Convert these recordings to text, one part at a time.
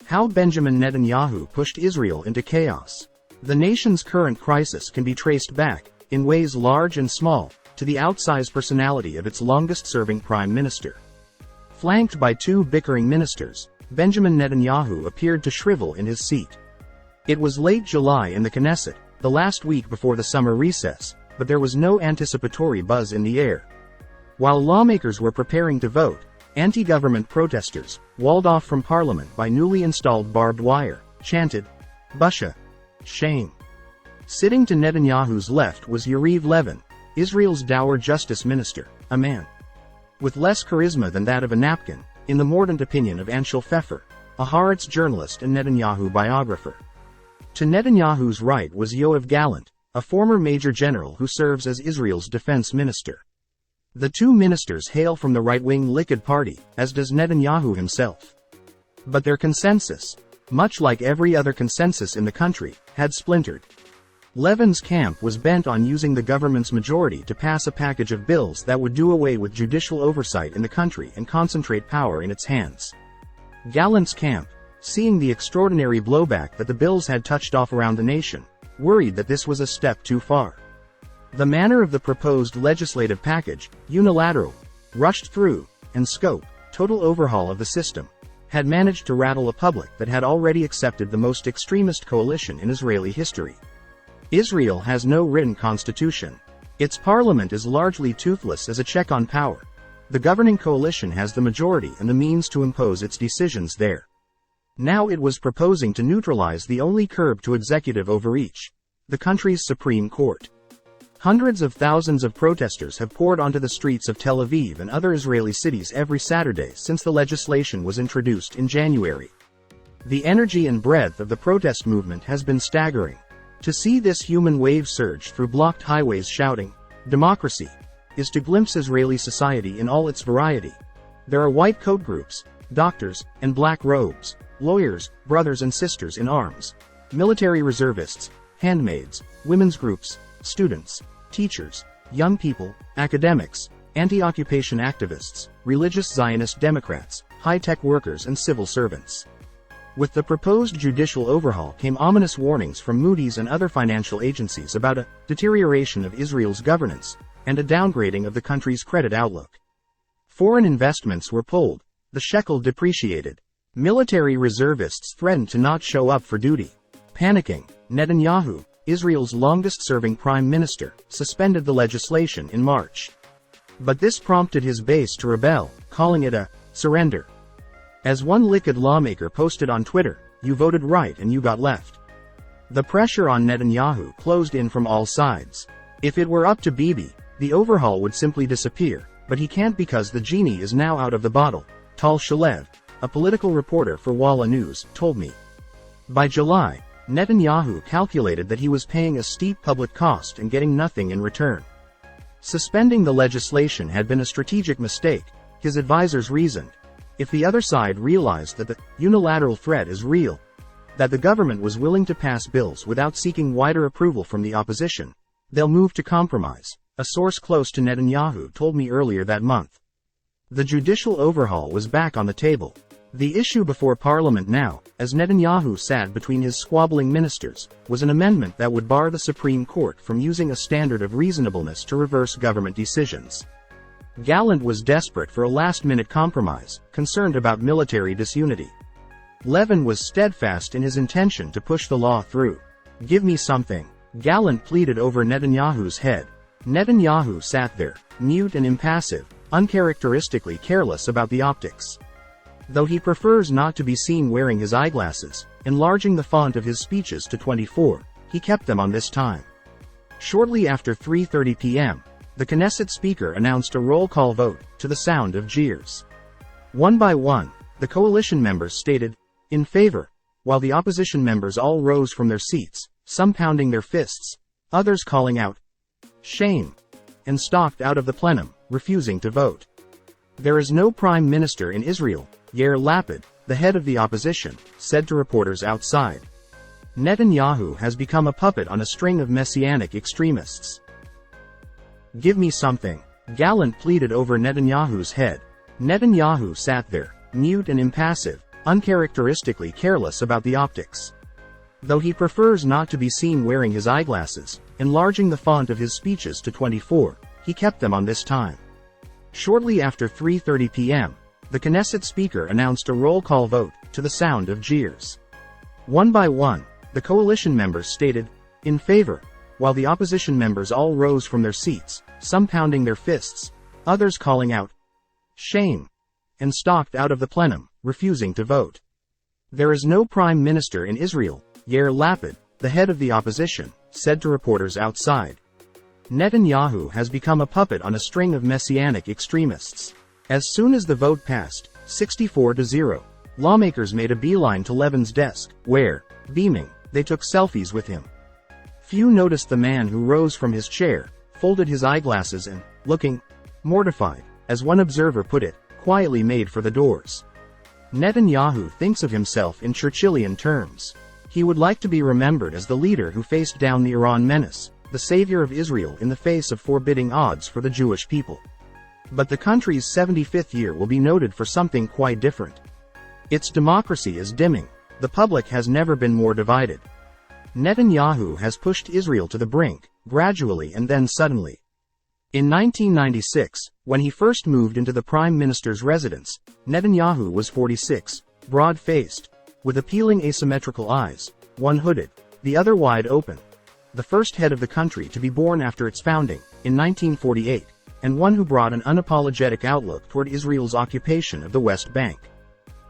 How Benjamin Netanyahu pushed Israel into chaos. The nation's current crisis can be traced back, in ways large and small, to the outsized personality of its longest-serving prime minister. Flanked by two bickering ministers, Benjamin Netanyahu appeared to shrivel in his seat. It was late July in the Knesset, the last week before the summer recess, but there was no anticipatory buzz in the air. While lawmakers were preparing to vote, anti-government protesters, walled off from parliament by newly installed barbed wire, chanted, "Busha! Shame!" Sitting to Netanyahu's left was Yariv Levin, Israel's dour justice minister, a man with less charisma than that of a napkin, in the mordant opinion of Anshel Pfeffer, a Haaretz journalist and Netanyahu biographer. To Netanyahu's right was Yoav Gallant, a former major general who serves as Israel's defense minister. The two ministers hail from the right-wing Likud party, as does Netanyahu himself. But their consensus, much like every other consensus in the country, had splintered. Levin's camp was bent on using the government's majority to pass a package of bills that would do away with judicial oversight in the country and concentrate power in its hands. Gallant's camp, seeing the extraordinary blowback that the bills had touched off around the nation, worried that this was a step too far. The manner of the proposed legislative package, unilateral, rushed through, and scope, total overhaul of the system, had managed to rattle a public that had already accepted the most extremist coalition in Israeli history. Israel has no written constitution. Its parliament is largely toothless as a check on power. The governing coalition has the majority and the means to impose its decisions there. Now it was proposing to neutralize the only curb to executive overreach, the country's Supreme Court. Hundreds of thousands of protesters have poured onto the streets of Tel Aviv and other Israeli cities every Saturday since the legislation was introduced in January. The energy and breadth of the protest movement has been staggering. To see this human wave surge through blocked highways shouting, "Democracy," is to glimpse Israeli society in all its variety. There are white coat groups, doctors, and black robes, lawyers, brothers and sisters in arms, military reservists, handmaids, women's groups, students, teachers, young people, academics, anti-occupation activists, religious Zionist Democrats, high-tech workers and civil servants. With the proposed judicial overhaul came ominous warnings from Moody's and other financial agencies about a deterioration of Israel's governance and a downgrading of the country's credit outlook. Foreign investments were pulled, the shekel depreciated. Military reservists threatened to not show up for duty. Panicking, Netanyahu, Israel's longest-serving prime minister, suspended the legislation in March. But this prompted his base to rebel, calling it a surrender. As one Likud lawmaker posted on Twitter, "You voted right and you got left." The pressure on Netanyahu closed in from all sides. If it were up to Bibi, the overhaul would simply disappear, but he can't because the genie is now out of the bottle, Tal Shalev, a political reporter for Walla News, told me. By July, Netanyahu calculated that he was paying a steep public cost and getting nothing in return. Suspending the legislation had been a strategic mistake, his advisors reasoned. If the other side realized that the unilateral threat is real, that the government was willing to pass bills without seeking wider approval from the opposition, they'll move to compromise, a source close to Netanyahu told me earlier that month. The judicial overhaul was back on the table. The issue before Parliament now, as Netanyahu sat between his squabbling ministers, was an amendment that would bar the Supreme Court from using a standard of reasonableness to reverse government decisions. Gallant was desperate for a last-minute compromise, concerned about military disunity. Levin was steadfast in his intention to push the law through. "Give me something," Gallant pleaded over Netanyahu's head. Netanyahu sat there, mute and impassive, uncharacteristically careless about the optics. Though he prefers not to be seen wearing his eyeglasses, enlarging the font of his speeches to 24, he kept them on this time. Shortly after 3:30 p.m., the Knesset speaker announced a roll call vote, to the sound of jeers. One by one, the coalition members stated, "In favor," while the opposition members all rose from their seats, some pounding their fists, others calling out, "Shame," and stalked out of the plenum, refusing to vote. "There is no prime minister in Israel," Yair Lapid, the head of the opposition, said to reporters outside. Netanyahu has become a puppet on a string of messianic extremists. "Give me something," Gallant pleaded over Netanyahu's head. Netanyahu sat there, mute and impassive, uncharacteristically careless about the optics. Though he prefers not to be seen wearing his eyeglasses, enlarging the font of his speeches to 24, he kept them on this time. Shortly after 3:30 p.m., the Knesset speaker announced a roll call vote, to the sound of jeers. One by one, the coalition members stated, "In favor," while the opposition members all rose from their seats, some pounding their fists, others calling out, "Shame," and stalked out of the plenum, refusing to vote. "There is no prime minister in Israel," Yair Lapid, the head of the opposition, said to reporters outside. Netanyahu has become a puppet on a string of messianic extremists. As soon as the vote passed, 64-0, lawmakers made a beeline to Levin's desk, where, beaming, they took selfies with him. Few noticed the man who rose from his chair, folded his eyeglasses and, looking mortified, as one observer put it, quietly made for the doors. Netanyahu thinks of himself in Churchillian terms. He would like to be remembered as the leader who faced down the Iran menace, the savior of Israel in the face of forbidding odds for the Jewish people. But the country's 75th year will be noted for something quite different. Its democracy is dimming. The public has never been more divided. Netanyahu has pushed Israel to the brink, gradually and then suddenly. In 1996, when he first moved into the prime minister's residence, Netanyahu was 46, broad-faced, with appealing asymmetrical eyes, one hooded, the other wide open. The first head of the country to be born after its founding, in 1948, and one who brought an unapologetic outlook toward Israel's occupation of the West Bank.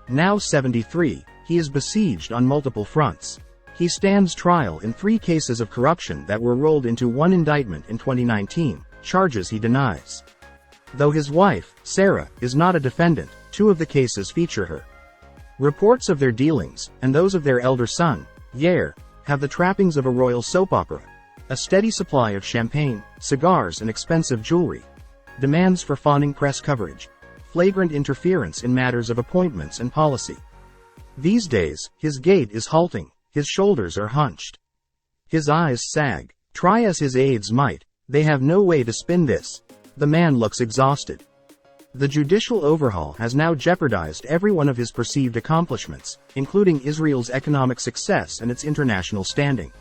Now 73, he is besieged on multiple fronts. He stands trial in 3 cases of corruption that were rolled into one indictment in 2019, charges he denies. Though his wife, Sarah, is not a defendant, 2 of the cases feature her. Reports of their dealings, and those of their elder son, Yair, have the trappings of a royal soap opera. A steady supply of champagne, cigars and expensive jewelry. Demands for fawning press coverage. Flagrant interference in matters of appointments and policy. These days, his gait is halting, his shoulders are hunched. His eyes sag. Try as his aides might, they have no way to spin this. The man looks exhausted. The judicial overhaul has now jeopardized every one of his perceived accomplishments, including Israel's economic success and its international standing.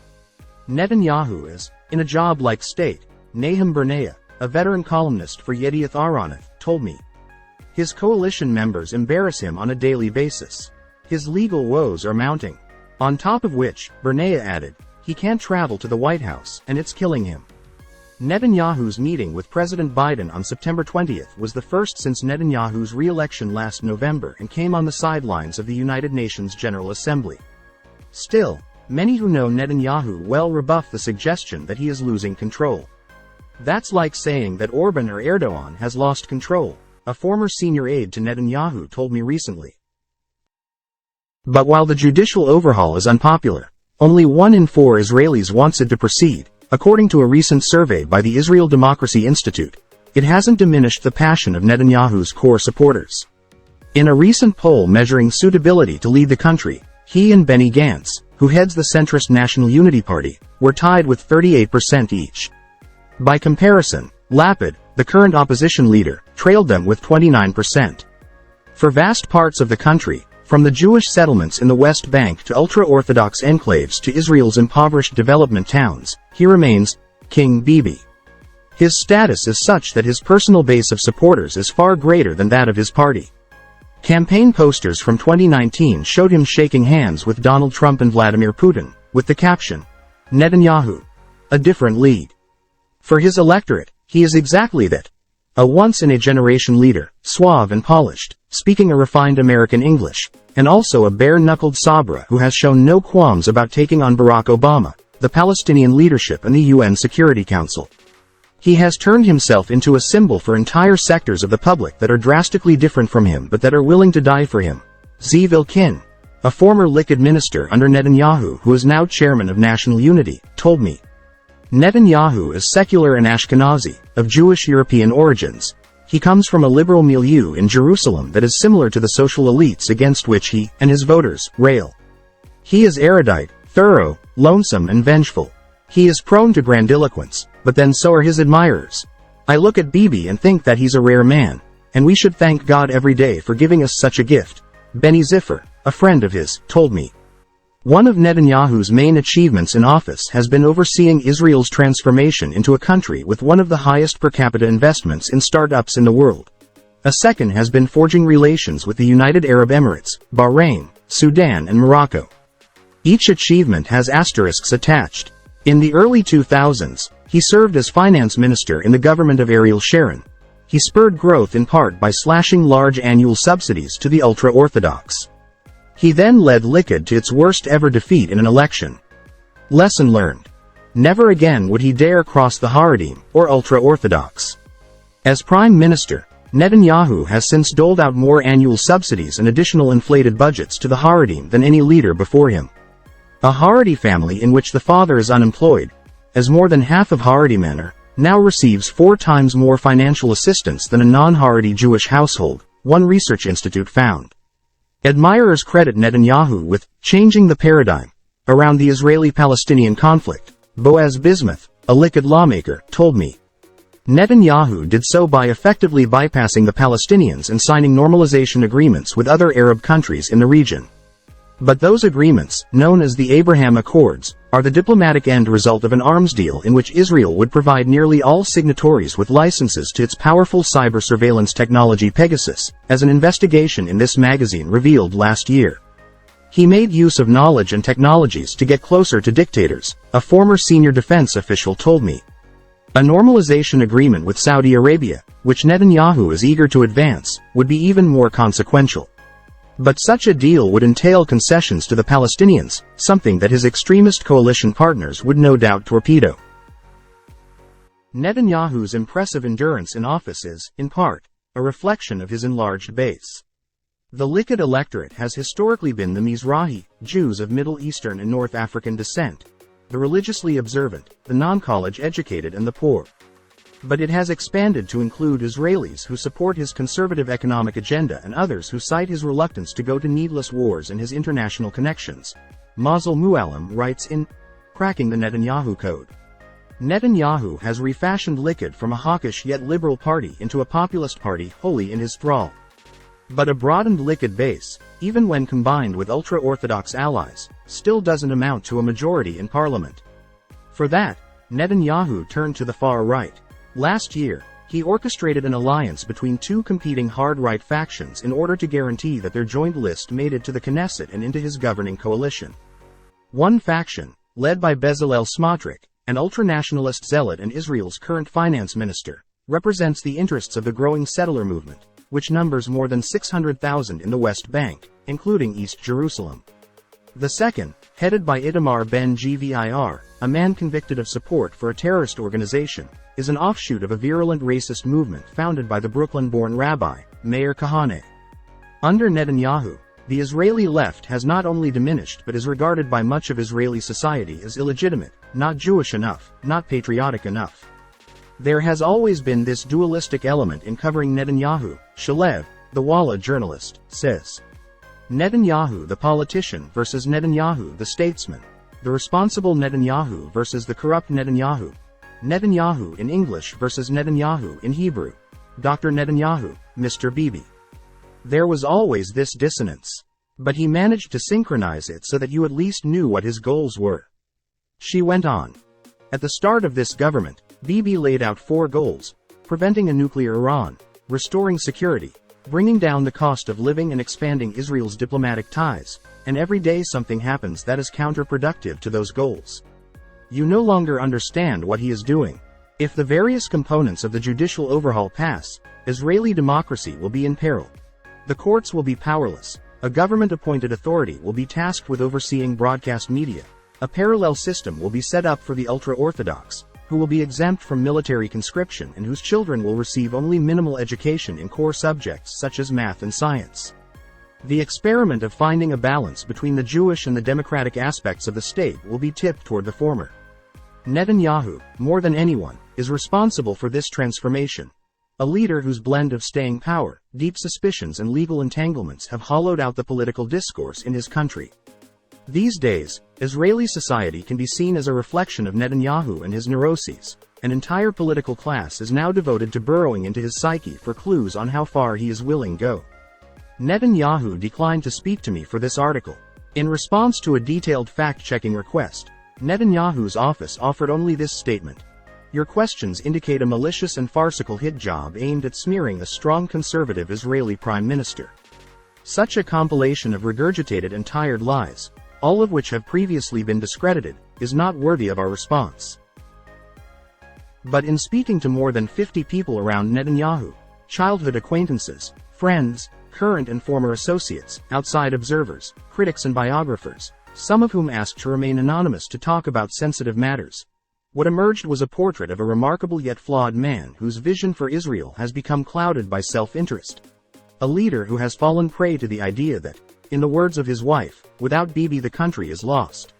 Netanyahu is, in a job like state, Nahum Bernea, a veteran columnist for Yedioth Ahronoth, told me. His coalition members embarrass him on a daily basis. His legal woes are mounting. On top of which, Bernea added, he can't travel to the White House, and it's killing him. Netanyahu's meeting with President Biden on September 20th was the first since Netanyahu's re-election last November and came on the sidelines of the United Nations General Assembly. Still, many who know Netanyahu well rebuff the suggestion that he is losing control. That's like saying that Orban or Erdogan has lost control, a former senior aide to Netanyahu told me recently. But while the judicial overhaul is unpopular, only 1 in 4 Israelis wants it to proceed. According to a recent survey by the Israel Democracy Institute, it hasn't diminished the passion of Netanyahu's core supporters. In a recent poll measuring suitability to lead the country, he and Benny Gantz, who heads the centrist National Unity Party, were tied with 38% each. By comparison, Lapid, the current opposition leader, trailed them with 29%. For vast parts of the country, from the Jewish settlements in the West Bank to ultra-Orthodox enclaves to Israel's impoverished development towns, he remains King Bibi. His status is such that his personal base of supporters is far greater than that of his party. Campaign posters from 2019 showed him shaking hands with Donald Trump and Vladimir Putin, with the caption, "Netanyahu, a different league." For his electorate, he is exactly that. A once-in-a-generation leader, suave and polished, speaking a refined American English, and also a bare-knuckled Sabra who has shown no qualms about taking on Barack Obama, the Palestinian leadership and the UN Security Council. He has turned himself into a symbol for entire sectors of the public that are drastically different from him but that are willing to die for him. Ziv Elkin, a former Likud minister under Netanyahu who is now chairman of National Unity, told me. Netanyahu is secular and Ashkenazi, of Jewish European origins. He comes from a liberal milieu in Jerusalem that is similar to the social elites against which he, and his voters, rail. He is erudite, thorough, lonesome and vengeful. He is prone to grandiloquence, but then so are his admirers. I look at Bibi and think that he's a rare man, and we should thank God every day for giving us such a gift. Benny Ziffer, a friend of his, told me. One of Netanyahu's main achievements in office has been overseeing Israel's transformation into a country with one of the highest per capita investments in startups in the world. A second has been forging relations with the United Arab Emirates, Bahrain, Sudan and Morocco. Each achievement has asterisks attached. In the early 2000s, he served as finance minister in the government of Ariel Sharon. He spurred growth in part by slashing large annual subsidies to the ultra-Orthodox. He then led Likud to its worst-ever defeat in an election. Lesson learned. Never again would he dare cross the Haredim, or ultra-Orthodox. As prime minister, Netanyahu has since doled out more annual subsidies and additional inflated budgets to the Haredim than any leader before him. A Haredi family in which the father is unemployed, as more than half of Haredi men are, now receives 4 times more financial assistance than a non-Haredi Jewish household, one research institute found. Admirers credit Netanyahu with changing the paradigm around the Israeli-Palestinian conflict. Boaz Bismuth, a Likud lawmaker, told me. Netanyahu did so by effectively bypassing the Palestinians and signing normalization agreements with other Arab countries in the region. But those agreements, known as the Abraham Accords, are the diplomatic end result of an arms deal in which Israel would provide nearly all signatories with licenses to its powerful cyber surveillance technology Pegasus, as an investigation in this magazine revealed last year. He made use of knowledge and technologies to get closer to dictators, a former senior defense official told me. A normalization agreement with Saudi Arabia, which Netanyahu is eager to advance, would be even more consequential. But such a deal would entail concessions to the Palestinians, something that his extremist coalition partners would no doubt torpedo. Netanyahu's impressive endurance in office is, in part, a reflection of his enlarged base. The Likud electorate has historically been the Mizrahi, Jews of Middle Eastern and North African descent, the religiously observant, the non-college educated and the poor. But it has expanded to include Israelis who support his conservative economic agenda and others who cite his reluctance to go to needless wars and his international connections. Mazel Mualem writes in Cracking the Netanyahu Code. Netanyahu has refashioned Likud from a hawkish yet liberal party into a populist party wholly in his thrall. But a broadened Likud base, even when combined with ultra-Orthodox allies, still doesn't amount to a majority in parliament. For that, Netanyahu turned to the far right. Last year, he orchestrated an alliance between 2 competing hard-right factions in order to guarantee that their joint list made it to the Knesset and into his governing coalition. One faction, led by Bezalel Smotrich, an ultranationalist zealot and Israel's current finance minister, represents the interests of the growing settler movement, which numbers more than 600,000 in the West Bank, including East Jerusalem. The second, headed by Itamar Ben-Gvir, a man convicted of support for a terrorist organization, is an offshoot of a virulent racist movement founded by the Brooklyn-born rabbi, Meir Kahane. Under Netanyahu, the Israeli left has not only diminished but is regarded by much of Israeli society as illegitimate, not Jewish enough, not patriotic enough. There has always been this dualistic element in covering Netanyahu, Shalev, the Walla journalist, says. Netanyahu the politician versus Netanyahu the statesman. The responsible Netanyahu versus the corrupt Netanyahu. Netanyahu in English versus Netanyahu in Hebrew. Dr. Netanyahu, Mr. Bibi. There was always this dissonance. But he managed to synchronize it so that you at least knew what his goals were. She went on. At the start of this government, Bibi laid out 4 goals: preventing a nuclear Iran, restoring security, bringing down the cost of living and expanding Israel's diplomatic ties, and every day something happens that is counterproductive to those goals. You no longer understand what he is doing. If the various components of the judicial overhaul pass, Israeli democracy will be in peril. The courts will be powerless. A government-appointed authority will be tasked with overseeing broadcast media. A parallel system will be set up for the ultra-Orthodox, who will be exempt from military conscription and whose children will receive only minimal education in core subjects such as math and science. The experiment of finding a balance between the Jewish and the democratic aspects of the state will be tipped toward the former. Netanyahu, more than anyone, is responsible for this transformation. A leader whose blend of staying power, deep suspicions and legal entanglements have hollowed out the political discourse in his country. These days, Israeli society can be seen as a reflection of Netanyahu and his neuroses. An entire political class is now devoted to burrowing into his psyche for clues on how far he is willing to go. Netanyahu declined to speak to me for this article. In response to a detailed fact-checking request, Netanyahu's office offered only this statement: "Your questions indicate a malicious and farcical hit job aimed at smearing a strong conservative Israeli prime minister. Such a compilation of regurgitated and tired lies, all of which have previously been discredited, is not worthy of our response." But in speaking to more than 50 people around Netanyahu, childhood acquaintances, friends, current and former associates, outside observers, critics and biographers, some of whom asked to remain anonymous to talk about sensitive matters, what emerged was a portrait of a remarkable yet flawed man whose vision for Israel has become clouded by self-interest. A leader who has fallen prey to the idea that, in the words of his wife, without Bibi the country is lost.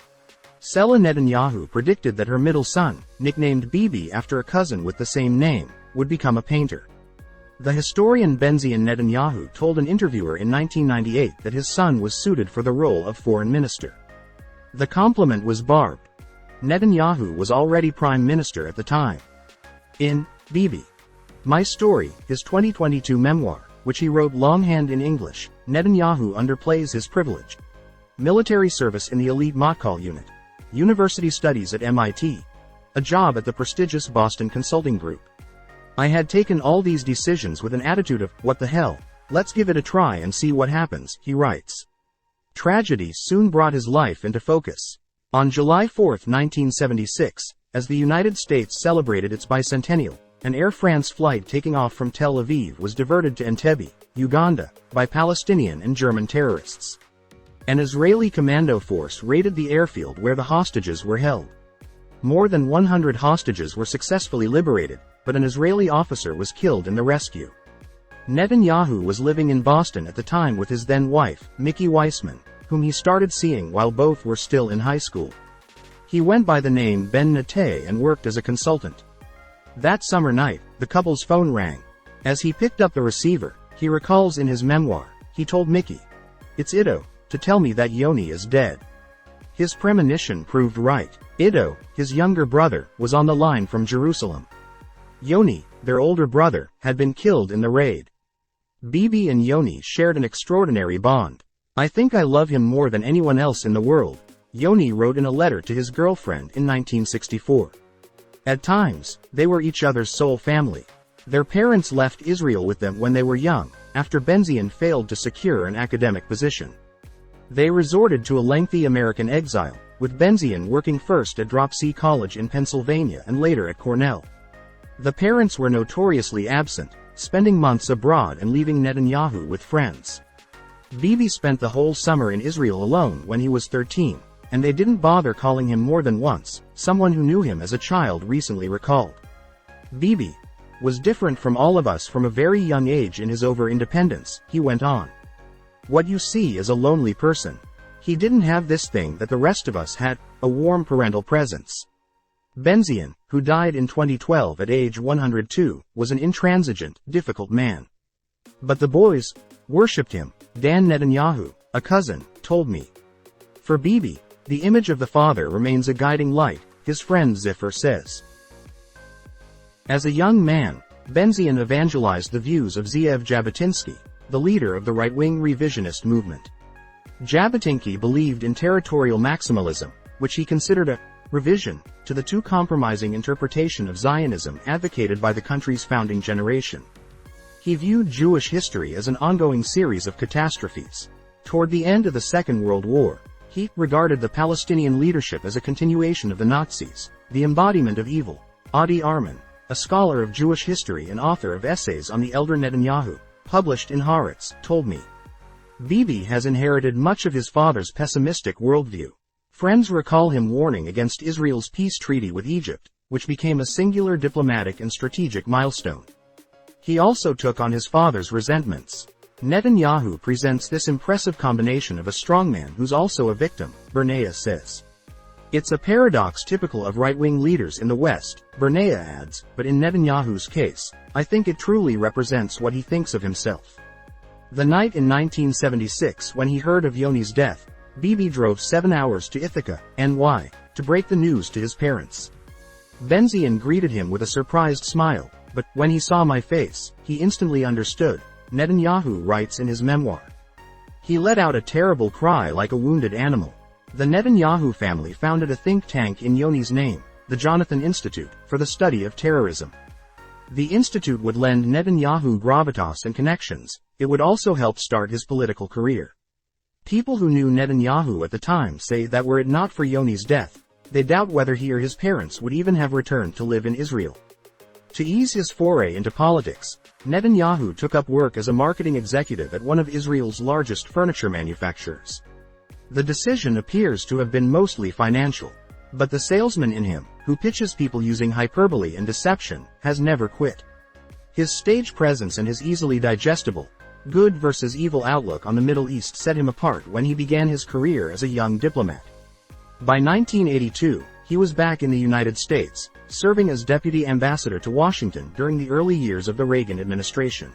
Sela Netanyahu predicted that her middle son, nicknamed Bibi after a cousin with the same name, would become a painter. The historian Benjamin Netanyahu told an interviewer in 1998 that his son was suited for the role of foreign minister. The compliment was barbed. Netanyahu was already prime minister at the time. In Bibi, My Story, his 2022 memoir, which he wrote longhand in English, Netanyahu underplays his privilege. Military service in the elite Matkal unit, university studies at MIT, a job at the prestigious Boston Consulting Group. I had taken all these decisions with an attitude of, what the hell, let's give it a try and see what happens, he writes. Tragedy soon brought his life into focus. On July 4, 1976, as the United States celebrated its bicentennial, an Air France flight taking off from Tel Aviv was diverted to Entebbe, Uganda, by Palestinian and German terrorists. An Israeli commando force raided the airfield where the hostages were held. More than 100 hostages were successfully liberated, but an Israeli officer was killed in the rescue. Netanyahu was living in Boston at the time with his then-wife, Mickey Weissman, whom he started seeing while both were still in high school. He went by the name Ben Netanyahu and worked as a consultant. That summer night, the couple's phone rang. As he picked up the receiver, he recalls in his memoir, he told Mickey, "It's Ido, to tell me that Yoni is dead." His premonition proved right. Ido, his younger brother, was on the line from Jerusalem. Yoni, their older brother, had been killed in the raid. Bibi and Yoni shared an extraordinary bond. "I think I love him more than anyone else in the world," Yoni wrote in a letter to his girlfriend in 1964. At times, they were each other's sole family. Their parents left Israel with them when they were young, after Benjamin failed to secure an academic position. They resorted to a lengthy American exile, with Benjamin working first at Drop C College in Pennsylvania and later at Cornell. The parents were notoriously absent, spending months abroad and leaving Netanyahu with friends. Bibi spent the whole summer in Israel alone when he was 13, and they didn't bother calling him more than once, someone who knew him as a child recently recalled. Bibi was different from all of us from a very young age in his over-independence, he went on. What you see is a lonely person. He didn't have this thing that the rest of us had, a warm parental presence. Benjamin, who died in 2012 at age 102, was an intransigent, difficult man. But the boys worshipped him, Dan Netanyahu, a cousin, told me. For Bibi, the image of the father remains a guiding light, his friend Ziffer says. As a young man, Benjamin evangelized the views of Zeev Jabotinsky, the leader of the right-wing revisionist movement. Jabotinsky believed in territorial maximalism, which he considered a revision to the too compromising interpretation of Zionism advocated by the country's founding generation. He viewed Jewish history as an ongoing series of catastrophes. Toward the end of the Second World War, he regarded the Palestinian leadership as a continuation of the Nazis, the embodiment of evil. Adi Arman, a scholar of Jewish history and author of essays on the elder Netanyahu, published in Haaretz, told me. Bibi has inherited much of his father's pessimistic worldview. Friends recall him warning against Israel's peace treaty with Egypt, which became a singular diplomatic and strategic milestone. He also took on his father's resentments. Netanyahu presents this impressive combination of a strongman who's also a victim, Bernea says. It's a paradox typical of right-wing leaders in the West, Bernea adds, but in Netanyahu's case, I think it truly represents what he thinks of himself. The night in 1976 when he heard of Yoni's death, Bibi drove 7 hours to Ithaca, NY, to break the news to his parents. Benjamin greeted him with a surprised smile, but when he saw my face, he instantly understood. Netanyahu writes in his memoir. He let out a terrible cry like a wounded animal. The Netanyahu family founded a think tank in Yoni's name, the Jonathan Institute, for the study of terrorism. The institute would lend Netanyahu gravitas and connections. It would also help start his political career. People who knew Netanyahu at the time say that were it not for Yoni's death, they doubt whether he or his parents would even have returned to live in Israel. To ease his foray into politics, Netanyahu took up work as a marketing executive at one of Israel's largest furniture manufacturers. The decision appears to have been mostly financial, but the salesman in him, who pitches people using hyperbole and deception, has never quit. His stage presence and his easily digestible, good versus evil outlook on the Middle East set him apart when he began his career as a young diplomat. By 1982, he was back in the United States, serving as deputy ambassador to Washington during the early years of the Reagan administration.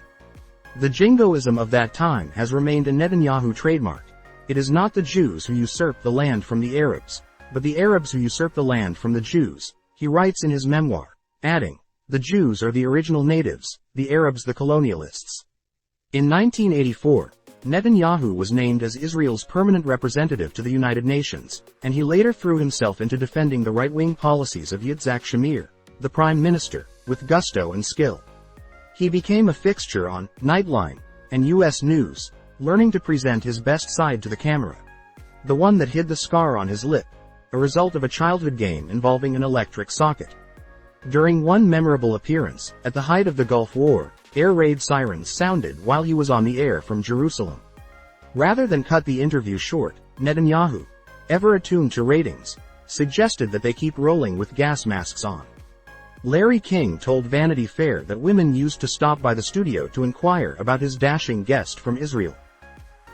The jingoism of that time has remained a Netanyahu trademark. It is not the Jews who usurp the land from the Arabs, but the Arabs who usurp the land from the Jews, he writes in his memoir, adding, "The Jews are the original natives, the Arabs the colonialists." In 1984, Netanyahu was named as Israel's permanent representative to the United Nations, and he later threw himself into defending the right-wing policies of Yitzhak Shamir, the prime minister, with gusto and skill. He became a fixture on Nightline and U.S. News, learning to present his best side to the camera. The one that hid the scar on his lip, a result of a childhood game involving an electric socket. During one memorable appearance, at the height of the Gulf War, air raid sirens sounded while he was on the air from Jerusalem. Rather than cut the interview short, Netanyahu, ever attuned to ratings, suggested that they keep rolling with gas masks on. Larry King told Vanity Fair that women used to stop by the studio to inquire about his dashing guest from Israel.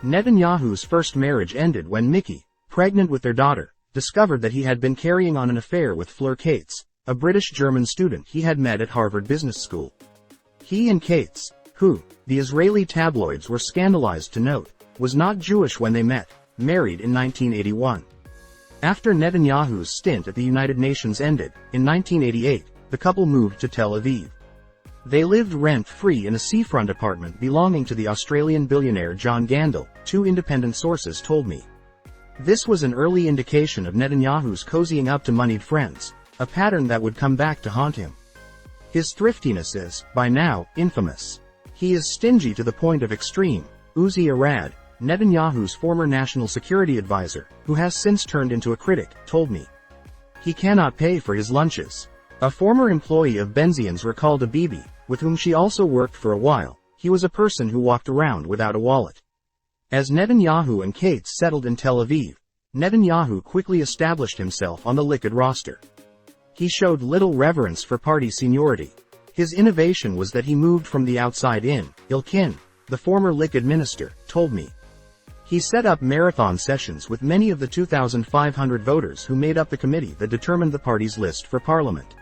Netanyahu's first marriage ended when Mickey, pregnant with their daughter, discovered that he had been carrying on an affair with Fleur Cates, a British-German student he had met at Harvard Business School. He and Cates, who, the Israeli tabloids were scandalized to note, was not Jewish when they met, married in 1981. After Netanyahu's stint at the United Nations ended, in 1988, the couple moved to Tel Aviv. They lived rent-free in a seafront apartment belonging to the Australian billionaire John Gandel, two independent sources told me. This was an early indication of Netanyahu's cozying up to moneyed friends, a pattern that would come back to haunt him. His thriftiness is, by now, infamous. He is stingy to the point of extreme. Uzi Arad, Netanyahu's former national security advisor, who has since turned into a critic, told me. He cannot pay for his lunches. A former employee of Benzian's recalled a Bibi, with whom she also worked for a while. He was a person who walked around without a wallet. As Netanyahu and Cates settled in Tel Aviv, Netanyahu quickly established himself on the Likud roster. He showed little reverence for party seniority. His innovation was that he moved from the outside in. Ilkin, the former Likud minister, told me. He set up marathon sessions with many of the 2,500 voters who made up the committee that determined the party's list for parliament.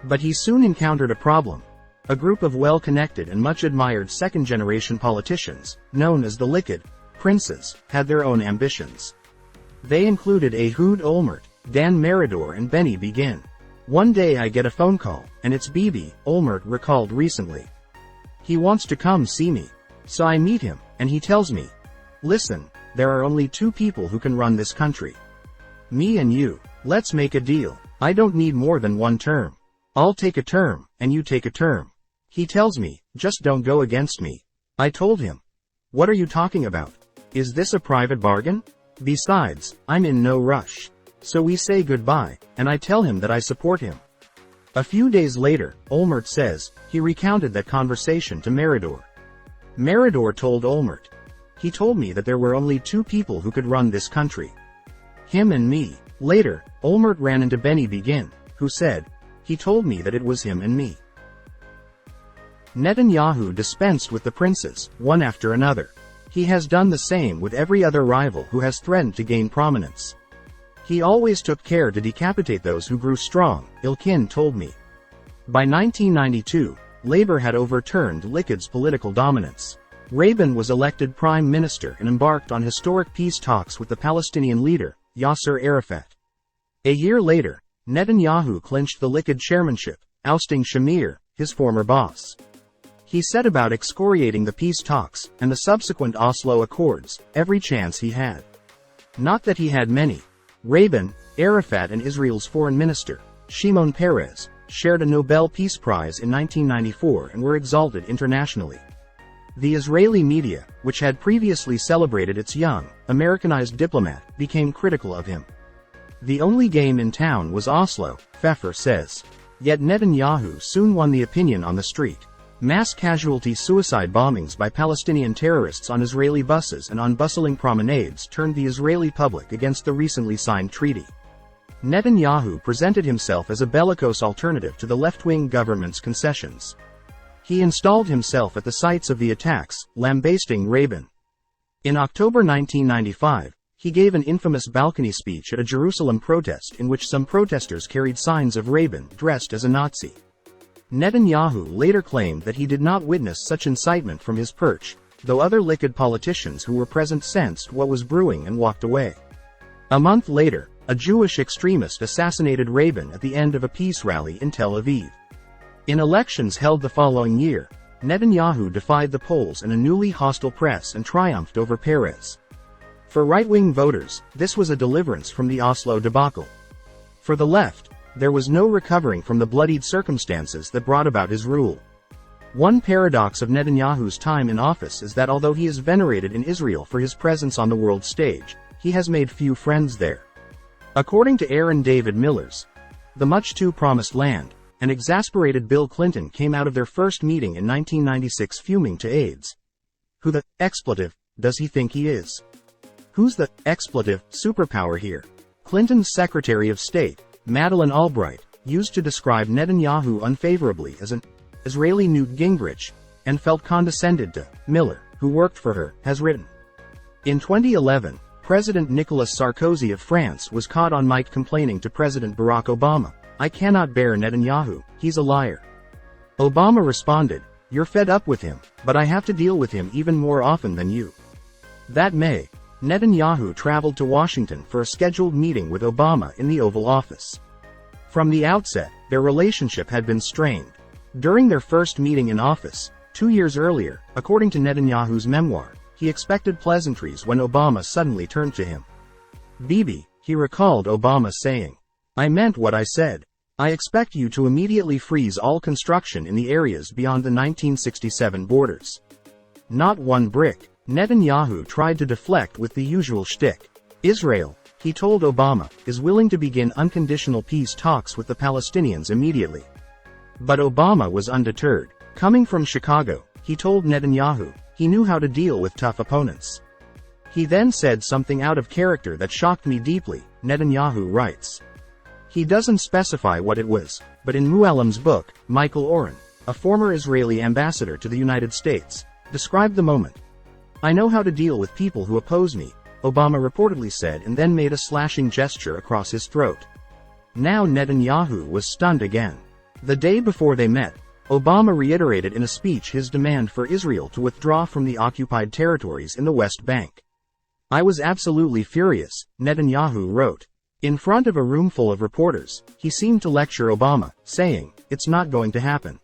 But he soon encountered a problem. A group of well-connected and much-admired second-generation politicians, known as the Likud princes, had their own ambitions. They included Ehud Olmert, Dan Meridor and Benny Begin. One day I get a phone call, and it's Bibi, Olmert recalled recently. He wants to come see me. So I meet him, and he tells me, "Listen, there are only two people who can run this country. Me and you. Let's make a deal. I don't need more than one term. I'll take a term, and you take a term." He tells me, "Just don't go against me." I told him, "What are you talking about? Is this a private bargain? Besides, I'm in no rush." So we say goodbye, and I tell him that I support him. A few days later, Olmert says, he recounted that conversation to Meridor. Meridor told Olmert. He told me that there were only two people who could run this country. Him and me. Later, Olmert ran into Benny Begin, who said, he told me that it was him and me. Netanyahu dispensed with the princes, one after another. He has done the same with every other rival who has threatened to gain prominence. He always took care to decapitate those who grew strong, Ilkin told me. By 1992, Labour had overturned Likud's political dominance. Rabin was elected prime minister and embarked on historic peace talks with the Palestinian leader, Yasser Arafat. A year later, Netanyahu clinched the Likud chairmanship, ousting Shamir, his former boss. He set about excoriating the peace talks, and the subsequent Oslo Accords, every chance he had. Not that he had many. Rabin, Arafat and Israel's foreign minister, Shimon Peres, shared a Nobel Peace Prize in 1994 and were exalted internationally. The Israeli media, which had previously celebrated its young, Americanized diplomat, became critical of him. The only game in town was Oslo, Pfeffer says. Yet Netanyahu soon won the opinion on the street. Mass casualty suicide bombings by Palestinian terrorists on Israeli buses and on bustling promenades turned the Israeli public against the recently signed treaty. Netanyahu presented himself as a bellicose alternative to the left-wing government's concessions. He installed himself at the sites of the attacks, lambasting Rabin. In October 1995, he gave an infamous balcony speech at a Jerusalem protest in which some protesters carried signs of Rabin dressed as a Nazi. Netanyahu later claimed that he did not witness such incitement from his perch, though other liquid politicians who were present sensed what was brewing and walked away. A month later, a Jewish extremist assassinated Rabin at the end of a peace rally in Tel Aviv. In elections held the following year, Netanyahu defied the polls and a newly hostile press and triumphed over Peres. For right-wing voters, this was a deliverance from the Oslo debacle. For the left, there was no recovering from the bloodied circumstances that brought about his rule. One paradox of Netanyahu's time in office is that although he is venerated in Israel for his presence on the world stage, he has made few friends there. According to Aaron David Millers, the much too promised land, an exasperated Bill Clinton came out of their first meeting in 1996 fuming to aides. Who the expletive does he think he is? Who's the expletive superpower here? Clinton's Secretary of State, Madeleine Albright, used to describe Netanyahu unfavorably as an Israeli Newt Gingrich, and felt condescended to. Miller, who worked for her, has written. In 2011, President Nicolas Sarkozy of France was caught on mic complaining to President Barack Obama, "I cannot bear Netanyahu, he's a liar." Obama responded, "You're fed up with him, but I have to deal with him even more often than you." That May, Netanyahu traveled to Washington for a scheduled meeting with Obama in the Oval Office. From the outset, their relationship had been strained. During their first meeting in office, 2 years earlier, according to Netanyahu's memoir, he expected pleasantries when Obama suddenly turned to him. "Bibi," he recalled Obama saying, "I meant what I said. I expect you to immediately freeze all construction in the areas beyond the 1967 borders." Not one brick. Netanyahu tried to deflect with the usual shtick. Israel, he told Obama, is willing to begin unconditional peace talks with the Palestinians immediately. But Obama was undeterred. Coming from Chicago, he told Netanyahu, he knew how to deal with tough opponents. He then said something out of character that shocked me deeply, Netanyahu writes. He doesn't specify what it was, but in Muallem's book, Michael Oren, a former Israeli ambassador to the United States, described the moment. "I know how to deal with people who oppose me," Obama reportedly said, and then made a slashing gesture across his throat. Now Netanyahu was stunned again. The day before they met, Obama reiterated in a speech his demand for Israel to withdraw from the occupied territories in the West Bank. "I was absolutely furious," Netanyahu wrote. In front of a room full of reporters, he seemed to lecture Obama, saying, "It's not going to happen."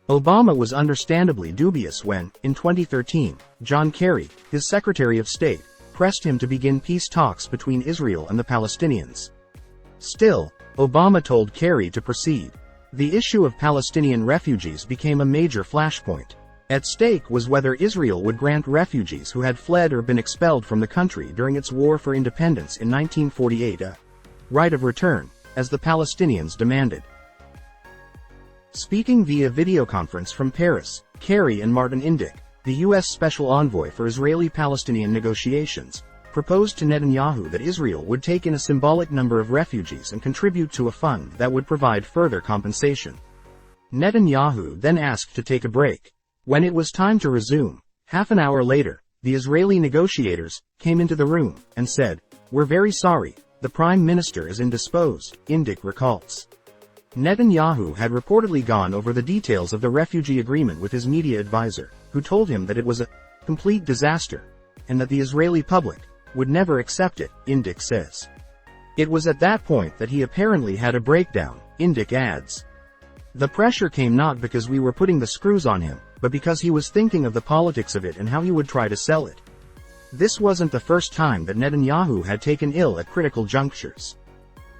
Obama was understandably dubious when, in 2013, John Kerry, his Secretary of State, pressed him to begin peace talks between Israel and the Palestinians. Still, Obama told Kerry to proceed. The issue of Palestinian refugees became a major flashpoint. At stake was whether Israel would grant refugees who had fled or been expelled from the country during its war for independence in 1948 a right of return, as the Palestinians demanded. Speaking via videoconference from Paris, Kerry and Martin Indyk, the U.S. Special Envoy for Israeli-Palestinian negotiations, proposed to Netanyahu that Israel would take in a symbolic number of refugees and contribute to a fund that would provide further compensation. Netanyahu then asked to take a break. When it was time to resume, half an hour later, the Israeli negotiators came into the room and said, "We're very sorry, the Prime Minister is indisposed," Indyk recalls. Netanyahu had reportedly gone over the details of the refugee agreement with his media advisor, who told him that it was a complete disaster, and that the Israeli public would never accept it, Indyk says. It was at that point that he apparently had a breakdown, Indyk adds. The pressure came not because we were putting the screws on him, but because he was thinking of the politics of it and how he would try to sell it. This wasn't the first time that Netanyahu had taken ill at critical junctures.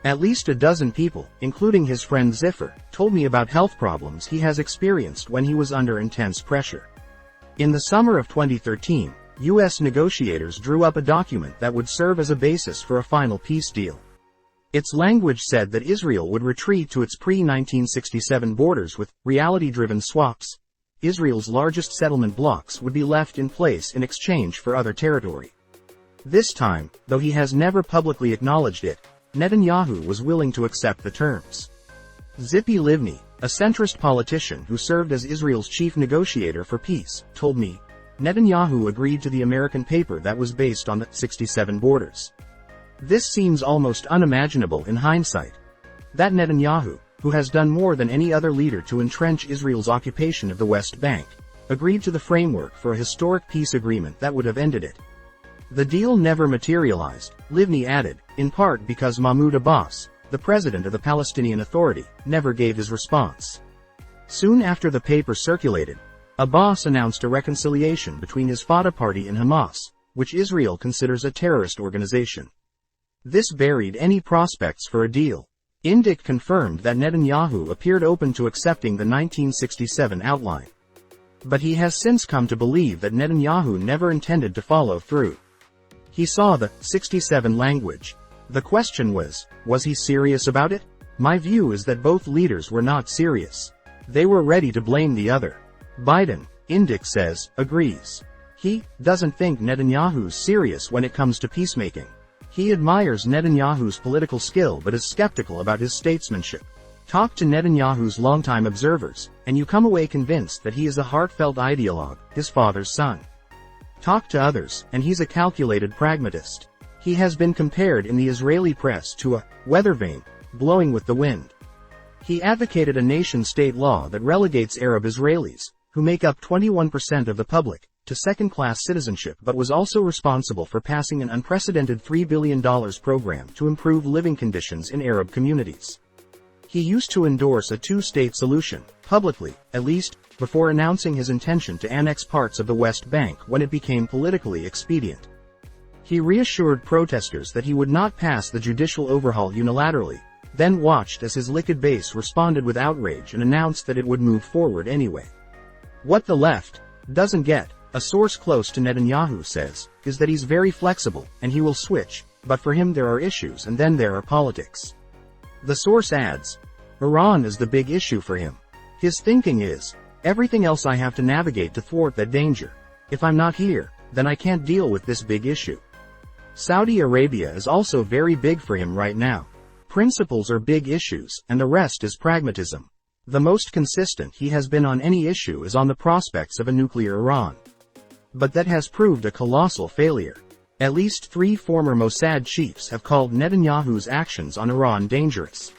At least a dozen people, including his friend Ziffer, told me about health problems he has experienced when he was under intense pressure. In the summer of 2013, U.S. negotiators drew up a document that would serve as a basis for a final peace deal. Its language said that Israel would retreat to its pre-1967 borders with reality-driven swaps. Israel's largest settlement blocks would be left in place in exchange for other territory. This time, though he has never publicly acknowledged it, Netanyahu was willing to accept the terms. Tzipi Livni, a centrist politician who served as Israel's chief negotiator for peace, told me, Netanyahu agreed to the American paper that was based on the 67 borders. This seems almost unimaginable in hindsight. That Netanyahu, who has done more than any other leader to entrench Israel's occupation of the West Bank, agreed to the framework for a historic peace agreement that would have ended it. The deal never materialized, Livni added, in part because Mahmoud Abbas, the president of the Palestinian Authority, never gave his response. Soon after the paper circulated, Abbas announced a reconciliation between his Fatah party and Hamas, which Israel considers a terrorist organization. This buried any prospects for a deal. Indyk confirmed that Netanyahu appeared open to accepting the 1967 outline. But he has since come to believe that Netanyahu never intended to follow through. He saw the 67 language. The question was he serious about it? My view is that both leaders were not serious. They were ready to blame the other. Biden, Indyk says, agrees. He doesn't think Netanyahu's serious when it comes to peacemaking. He admires Netanyahu's political skill but is skeptical about his statesmanship. Talk to Netanyahu's longtime observers, and you come away convinced that he is a heartfelt ideologue, his father's son. Talk to others, and he's a calculated pragmatist. He has been compared in the Israeli press to a weather vane, blowing with the wind. He advocated a nation-state law that relegates Arab Israelis, who make up 21% of the public, to second-class citizenship, but was also responsible for passing an unprecedented $3 billion program to improve living conditions in Arab communities. He used to endorse a two-state solution, publicly, at least, before announcing his intention to annex parts of the West Bank when it became politically expedient. He reassured protesters that he would not pass the judicial overhaul unilaterally, then watched as his liquid base responded with outrage and announced that it would move forward anyway. What the left doesn't get, a source close to Netanyahu says, is that he's very flexible, and he will switch, but for him there are issues and then there are politics. The source adds, Iran is the big issue for him. His thinking is, everything else I have to navigate to thwart that danger. If I'm not here, then I can't deal with this big issue. Saudi Arabia is also very big for him right now. Principles are big issues, and the rest is pragmatism. The most consistent he has been on any issue is on the prospects of a nuclear Iran. But that has proved a colossal failure. At least 3 former Mossad chiefs have called Netanyahu's actions on Iran dangerous.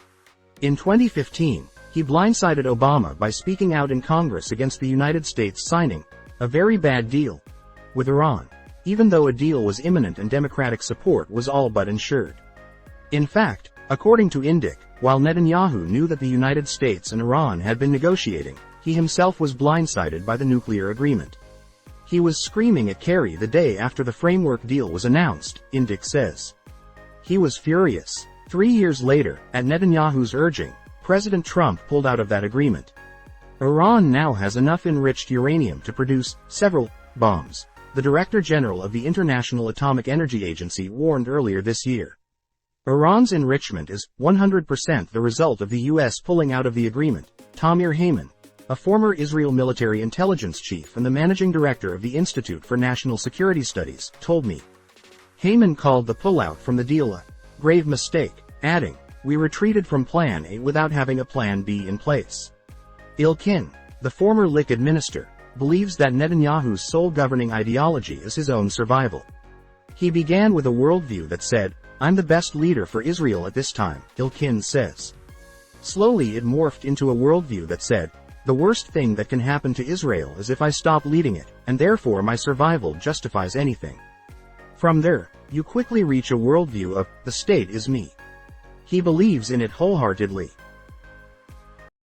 In 2015, he blindsided Obama by speaking out in Congress against the United States signing a very bad deal with Iran, even though a deal was imminent and Democratic support was all but ensured. In fact, according to Indyk, while Netanyahu knew that the United States and Iran had been negotiating, he himself was blindsided by the nuclear agreement. He was screaming at Kerry the day after the framework deal was announced, Indyk says. He was furious. 3 years later, at Netanyahu's urging, President Trump pulled out of that agreement. Iran now has enough enriched uranium to produce several bombs, the Director General of the International Atomic Energy Agency warned earlier this year. Iran's enrichment is 100% the result of the U.S. pulling out of the agreement, Tamir Heyman, a former Israel military intelligence chief and the managing director of the Institute for National Security Studies, told me. Heyman called the pullout from the deal a grave mistake, adding, "We retreated from Plan A without having a Plan B in place." Ilkin, the former Likud minister, believes that Netanyahu's sole governing ideology is his own survival. He began with a worldview that said, "I'm the best leader for Israel at this time," Ilkin says. Slowly it morphed into a worldview that said, "The worst thing that can happen to Israel is if I stop leading it, and therefore my survival justifies anything." From there, you quickly reach a worldview of, "the state is me." He believes in it wholeheartedly.